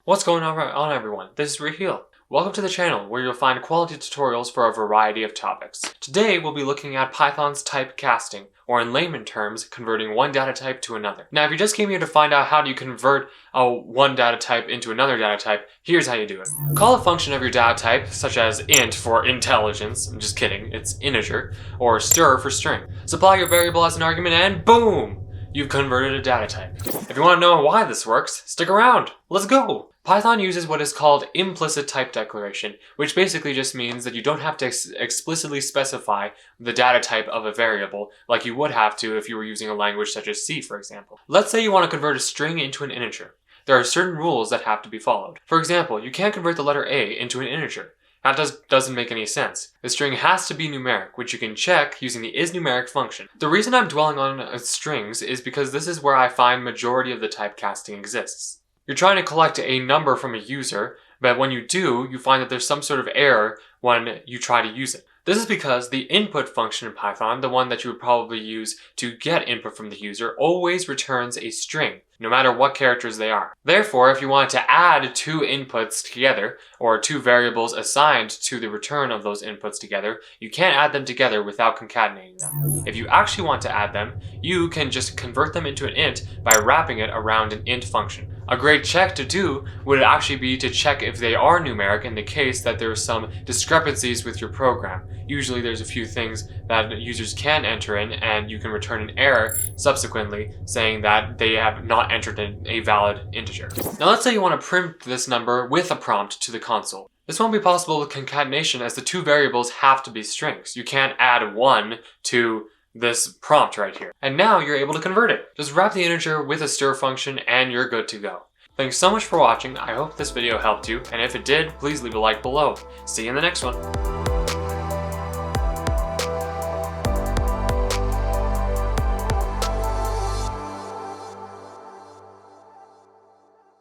What's going on everyone? This is Raheel. Welcome to the channel where you'll find quality tutorials for a variety of topics. Today we'll be looking at Python's typecasting, or in layman terms, converting one data type to another. Now if you just came here to find out how do you convert one data type into another data type, here's how you do it. Call a function of your data type, such as int for intelligence, I'm just kidding, it's integer, or stir for string. Supply your variable as an argument and boom! You've converted a data type. If you want to know why this works, stick around. Let's go! Python uses what is called implicit type declaration, which basically just means that you don't have to explicitly specify the data type of a variable like you would have to if you were using a language such as C, for example. Let's say you want to convert a string into an integer. There are certain rules that have to be followed. For example, you can't convert the letter A into an integer. That doesn't make any sense. The string has to be numeric, which you can check using the isNumeric function. The reason I'm dwelling on strings is because this is where I find majority of the typecasting exists. You're trying to collect a number from a user, but when you do, you find that there's some sort of error when you try to use it. This is because the input function in Python, the one that you would probably use to get input from the user, always returns a string, no matter what characters they are. Therefore, if you wanted to add two inputs together, or two variables assigned to the return of those inputs together, you can't add them together without concatenating them. If you actually want to add them, you can just convert them into an int by wrapping it around an int function. A great check to do would actually be to check if they are numeric in the case that there are some discrepancies with your program. Usually there's a few things that users can enter in and you can return an error subsequently saying that they have not entered in a valid integer. Now let's say you want to print this number with a prompt to the console. This won't be possible with concatenation as the two variables have to be strings. You can't add one to this prompt right here. And now you're able to convert it. Just wrap the integer with a stir function and you're good to go. Thanks so much for watching. I hope this video helped you, and if it did, please leave a like below. See you in the next one.